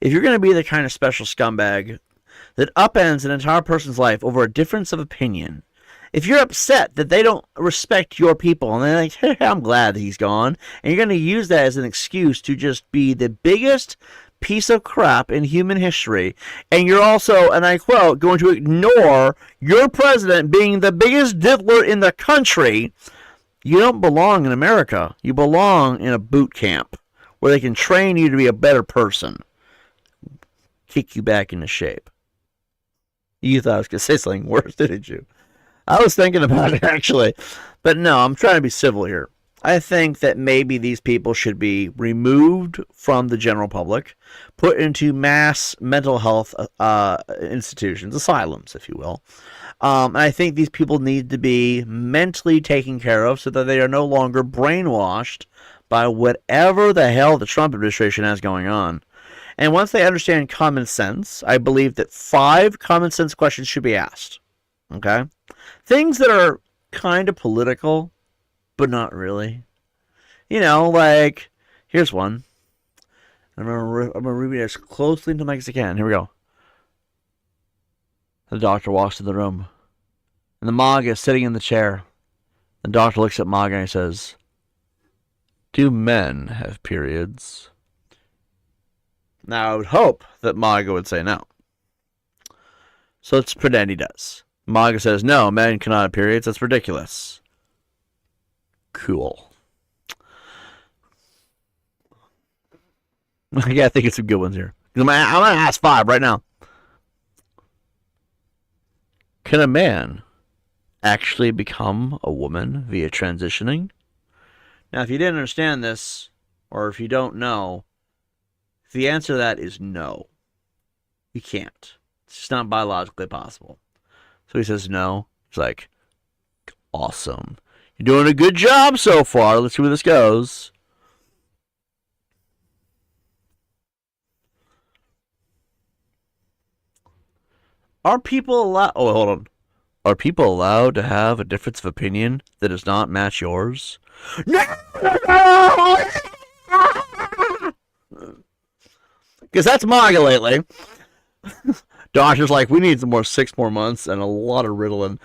If you're going to be the kind of special scumbag that upends an entire person's life over a difference of opinion, if you're upset that they don't respect your people and they're like, hey, I'm glad that he's gone, and you're going to use that as an excuse to just be the biggest piece of crap in human history, and you're also, and I quote, going to ignore your president being the biggest diddler in the country, you don't belong in America. You belong in a boot camp where they can train you to be a better person, kick you back into shape. You thought I was going to say something worse, didn't you? I was thinking about it, actually. But no, I'm trying to be civil here. I think that maybe these people should be removed from the general public, put into mass mental health institutions, asylums, if you will. And I think these people need to be mentally taken care of so that they are no longer brainwashed by whatever the hell the Trump administration has going on. And once they understand common sense, I believe that 5 common sense questions should be asked. Okay? Things that are kind of political, but not really. You know, like, here's one. I'm going to read it as closely into the mic as I can. Here we go. The doctor walks to the room. And the MAGA is sitting in the chair. The doctor looks at MAGA and he says, do men have periods? Now, I would hope that MAGA would say no. So let's pretend he does. MAGA says, no, men cannot have periods. That's ridiculous. Cool. I gotta think of some good ones here. I'm gonna ask 5 right now. Can a man actually become a woman via transitioning? Now, if you didn't understand this, or if you don't know, the answer to that is no. You can't. It's just not biologically possible. So he says no. He's like, awesome. You're doing a good job so far. Let's see where this goes. Are people allowed... Oh, hold on. Are people allowed to have a difference of opinion that does not match yours? No! Because that's MAGA lately. Doctor's like, we need 6 more months and a lot of Ritalin.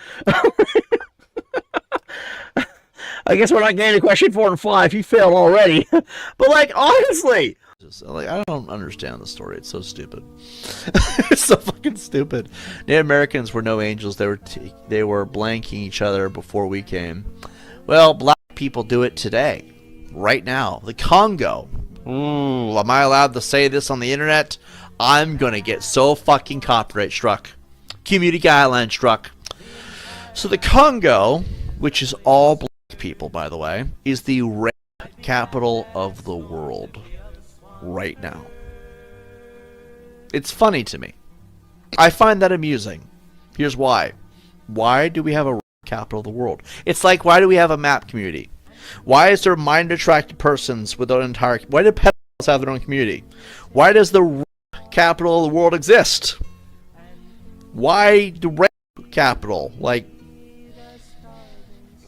I guess we're not getting to question 4 and 5. He failed already. But, like, honestly... I don't understand the story. It's so stupid. It's so fucking stupid. Native Americans were no angels. They were blanking each other before we came. Well, black people do it today. Right now. The Congo. Ooh, am I allowed to say this on the internet? I'm gonna get so fucking copyright struck. Community guideline struck. So the Congo, which is all black people, by the way, is the rape capital of the world. Right now. It's funny to me. I find that amusing. Here's why. Why do we have a capital of the world? It's like, why do we have a map community? Why is there mind-attracted persons with an entire... Why do pedophiles have their own community? Why does the capital of the world exist? Why the rape capital? Like,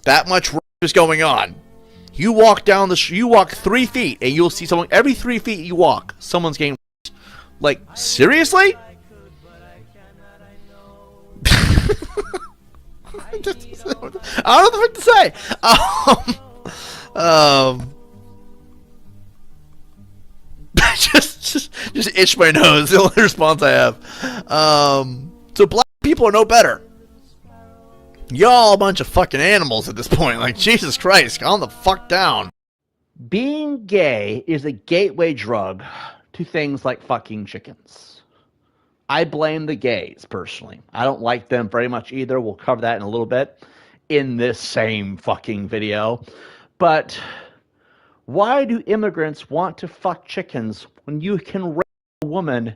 that much rape is going on. You walk down the you walk 3 feet and you'll see someone every 3 feet you walk. Someone's getting raped. Like, seriously? I don't know what to say. Just itch my nose. The only response I have. So black people are no better. Y'all a bunch of fucking animals at this point. Like, Jesus Christ, calm the fuck down. Being gay is a gateway drug to things like fucking chickens. I blame the gays, personally. I don't like them very much either. We'll cover that in a little bit in this same fucking video. But why do immigrants want to fuck chickens when you can rape a woman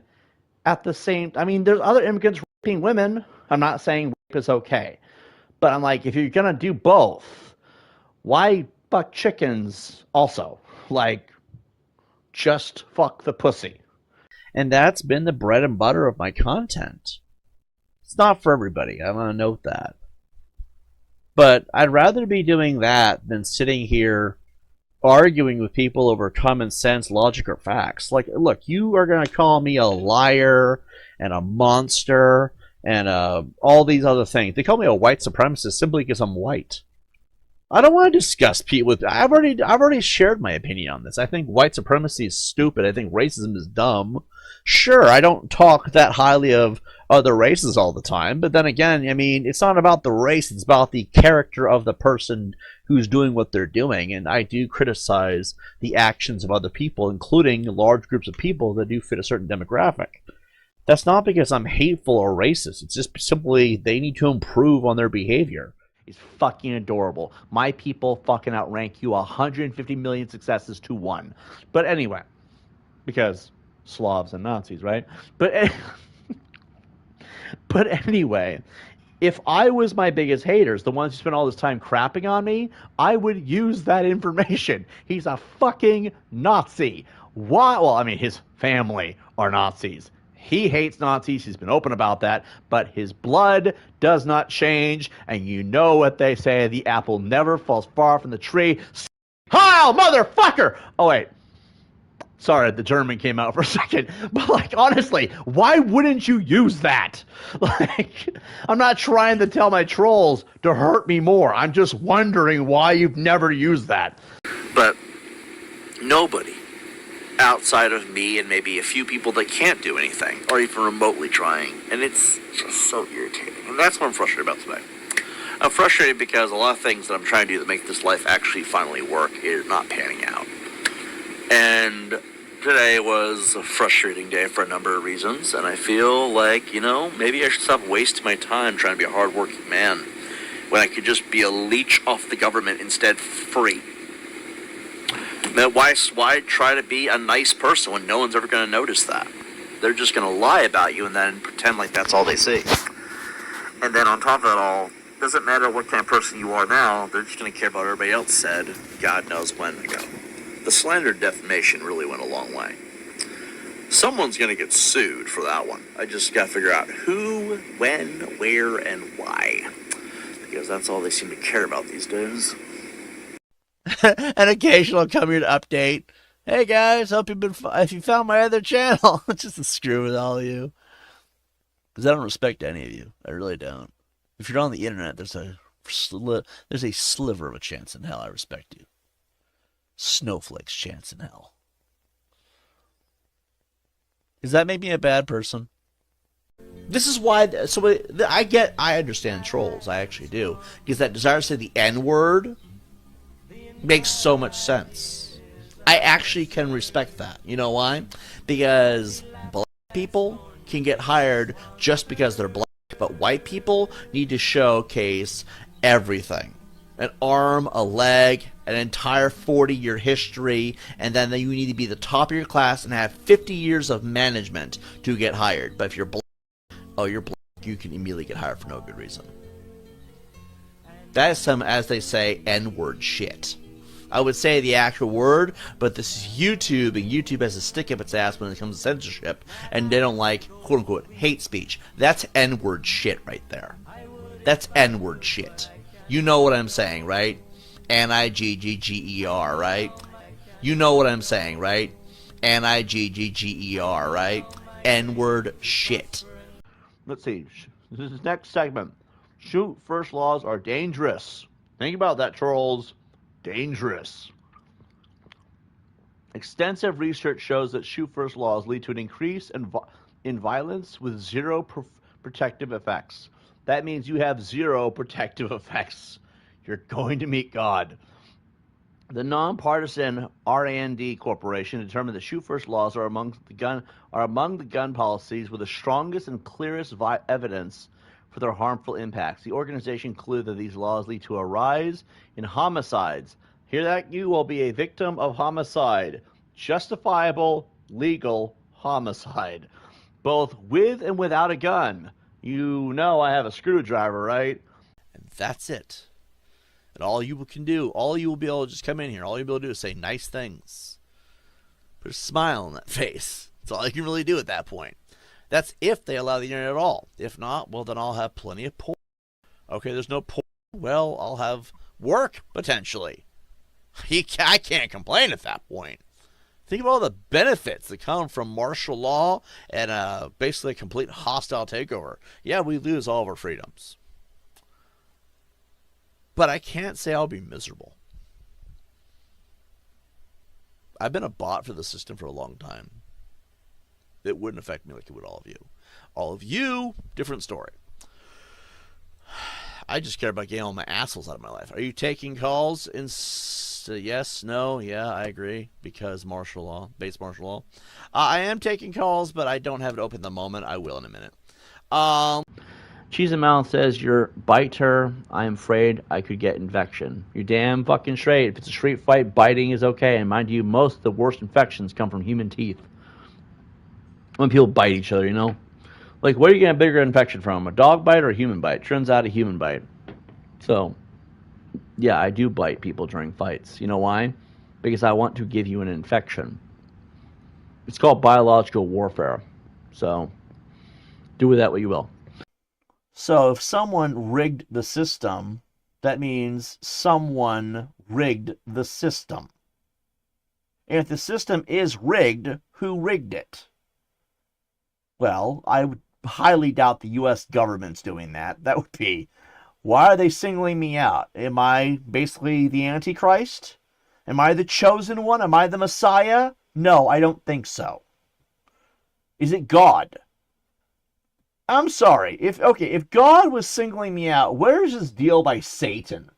at the same... I mean, there's other immigrants raping women. I'm not saying rape is okay. But I'm like, if you're going to do both, why fuck chickens also? Like, just fuck the pussy. And that's been the bread and butter of my content. It's not for everybody. I want to note that. But I'd rather be doing that than sitting here arguing with people over common sense, logic, or facts. Like, look, you are going to call me a liar and a monster and all these other things. They call me a white supremacist simply because I'm white. I don't want to discuss people with. I've already shared my opinion on this. I think white supremacy is stupid. I think racism is dumb. Sure, I don't talk that highly of other races all the time, but then again, I mean, it's not about the race, it's about the character of the person who's doing what they're doing, and I do criticize the actions of other people, including large groups of people that do fit a certain demographic. That's not because I'm hateful or racist, it's just simply they need to improve on their behavior. It's fucking adorable. My people fucking outrank you 150 million successes to 1. But anyway, because Slavs and Nazis, right? But but anyway, if I was my biggest haters, the ones who spent all this time crapping on me, I would use that information. He's a fucking Nazi. Why? Well, I mean, his family are Nazis. He hates Nazis. He's been open about that. But his blood does not change. And you know what they say. The apple never falls far from the tree. Heil, motherfucker! Oh, wait. Sorry, the German came out for a second. But, like, honestly, why wouldn't you use that? Like, I'm not trying to tell my trolls to hurt me more. I'm just wondering why you've never used that. But nobody outside of me and maybe a few people that can't do anything or even remotely trying. And it's just so irritating. And that's what I'm frustrated about today. I'm frustrated because a lot of things that I'm trying to do that make this life actually finally work is not panning out. And today was a frustrating day for a number of reasons, and I feel like, you know, maybe I should stop wasting my time trying to be a hardworking man when I could just be a leech off the government instead free. Why try to be a nice person when no one's ever going to notice that? They're just going to lie about you and then pretend like that's all they see. And then on top of it all, doesn't matter what kind of person you are now, they're just going to care about what everybody else said, God knows when ago. The slander defamation really went a long way. Someone's going to get sued for that one. I just got to figure out who, when, where, and why. Because that's all they seem to care about these days. An occasional come here to update. Hey guys, hope you've been. If you found my other channel, just to screw with all of you. Because I don't respect any of you. I really don't. If you're on the internet, there's a sliver of a chance in hell I respect you. Snowflake's chance in hell. Does that make me a bad person? This is why. So I understand trolls. I actually do, because that desire to say the N-word makes so much sense. I actually can respect that. You know why? Because black people can get hired just because they're black, but white people need to showcase everything. An arm, a leg, an entire 40-year history, and then you need to be the top of your class and have 50 years of management to get hired. But if you're black, you can immediately get hired for no good reason. That is some, as they say, N-word shit. I would say the actual word, but this is YouTube, and YouTube has a stick up its ass when it comes to censorship, and they don't like, quote-unquote, hate speech. That's N-word shit right there. That's N-word shit. You know what I'm saying, right? N-I-G-G-G-E-R, right? You know what I'm saying, right? N-I-G-G-G-E-R, right? N-word shit. Let's see. This is next segment. Shoot first laws are dangerous. Think about that, trolls. Dangerous. Extensive research shows that shoot first laws lead to an increase in violence with zero protective effects. That means you have zero protective effects. You're going to meet God. The nonpartisan RAND Corporation determined that shoot first laws are among the gun policies with the strongest and clearest evidence for their harmful impacts. The organization concluded that these laws lead to a rise in homicides. Hear that? You will be a victim of homicide. Justifiable, legal homicide. Both with and without a gun. You know I have a screwdriver, right? And that's it. And all you can do, all you will be able to just come in here, all you'll be able to do is say nice things. Put a smile on that face. That's all you can really do at that point. That's if they allow the internet at all. If not, well, then I'll have plenty of porn. Okay, there's no porn. Well, I'll have work, potentially. I can't complain at that point. Think of all the benefits that come from martial law and basically a complete hostile takeover. Yeah, we lose all of our freedoms. But I can't say I'll be miserable. I've been a bot for the system for a long time. It wouldn't affect me like it would all of you. All of you, different story. I just care about getting all my assholes out of my life. Are you taking calls? Yes, no, yeah, I agree. Because martial law, base martial law. I am taking calls, but I don't have it open at the moment. I will in a minute. Cheese and Mouth says, "You're biter. I am afraid I could get infection." You're damn fucking straight. If it's a street fight, biting is okay. And mind you, most of the worst infections come from human teeth. When people bite each other, you know? Like, where are you getting a bigger infection from? A dog bite or a human bite? Turns out a human bite. So, yeah, I do bite people during fights. You know why? Because I want to give you an infection. It's called biological warfare. So, do with that what you will. So if someone rigged the system, that means someone rigged the system. And if the system is rigged, who rigged it? Well, I would highly doubt the U.S. government's doing that. That would be, why are they singling me out? Am I basically the Antichrist? Am I the chosen one? Am I the Messiah? No, I don't think so. Is it God? I'm sorry. If God was singling me out, where's this deal by Satan?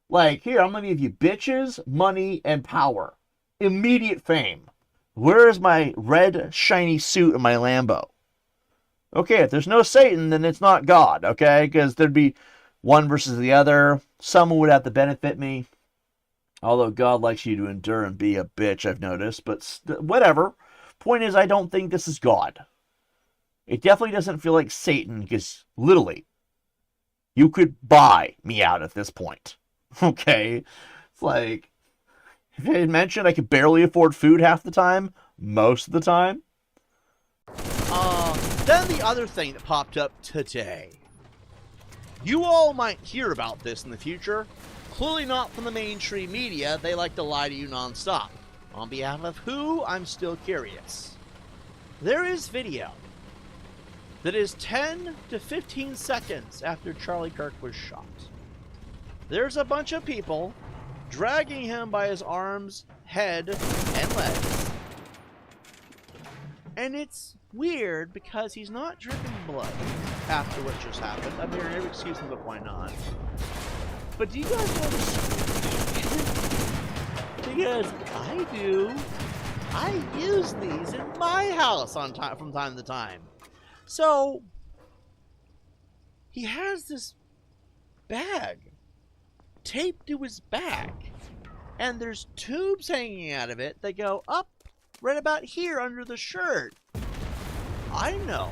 Like, here, I'm going to give you bitches, money, and power. Immediate fame. Where's my red, shiny suit and my Lambo? Okay, if there's no Satan, then it's not God, okay? Because there'd be one versus the other. Someone would have to benefit me. Although God likes you to endure and be a bitch, I've noticed. But whatever. Point is, I don't think this is God. It definitely doesn't feel like Satan, because literally, you could buy me out at this point. Okay? It's like, if I had mentioned I could barely afford food half the time, most of the time. Then the other thing that popped up today. You all might hear about this in the future. Clearly not from the mainstream media. They like to lie to you nonstop. On behalf of who, I'm still curious. There is video that is 10 to 15 seconds after Charlie Kirk was shot. There's a bunch of people dragging him by his arms, head, and legs. And it's weird because he's not dripping blood after what just happened. I mean, every excuse him, but why not? But do you guys know the Because I do. I use these in my house from time to time. So, he has this bag taped to his back, and there's tubes hanging out of it that go up right about here under the shirt. I know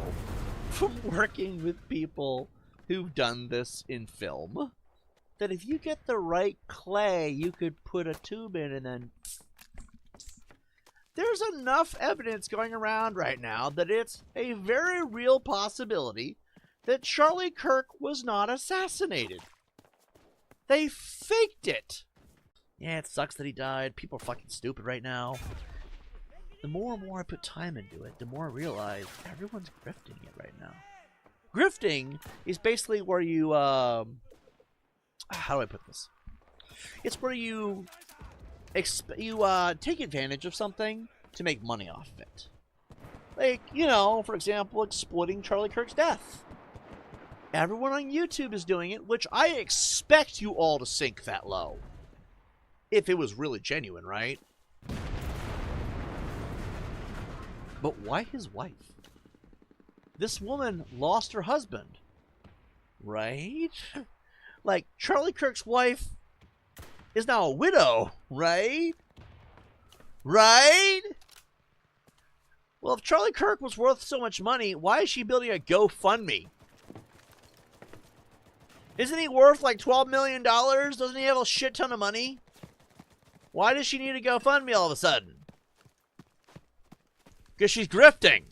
from working with people who've done this in film that if you get the right clay, you could put a tube in and then... There's enough evidence going around right now that it's a very real possibility that Charlie Kirk was not assassinated. They faked it. Yeah, it sucks that he died. People are fucking stupid right now. The more and more I put time into it, the more I realize everyone's grifting it right now. Grifting is basically where you, how do I put this? It's where you take advantage of something to make money off of it. Like, you know, for example, exploiting Charlie Kirk's death. Everyone on YouTube is doing it, which I expect you all to sink that low. If it was really genuine, right? But why his wife? This woman lost her husband, right? Like, Charlie Kirk's wife is now a widow, right? Right? Well, if Charlie Kirk was worth so much money, why is she building a GoFundMe? Isn't he worth like $12 million? Doesn't he have a shit ton of money? Why does she need a GoFundMe all of a sudden? Because she's grifting.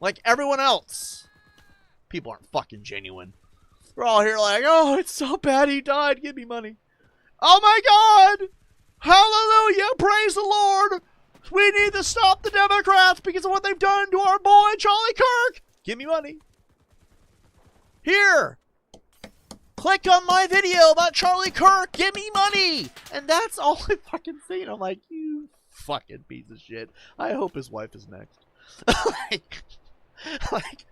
Like everyone else. People aren't fucking genuine. We're all here like, oh, it's so bad he died. Give me money. Oh my God! Hallelujah! Praise the Lord! We need to stop the Democrats because of what they've done to our boy Charlie Kirk! Give me money. Here! Click on my video about Charlie Kirk! Give me money! And that's all I fucking seen. I'm like, you fucking piece of shit. I hope his wife is next. like,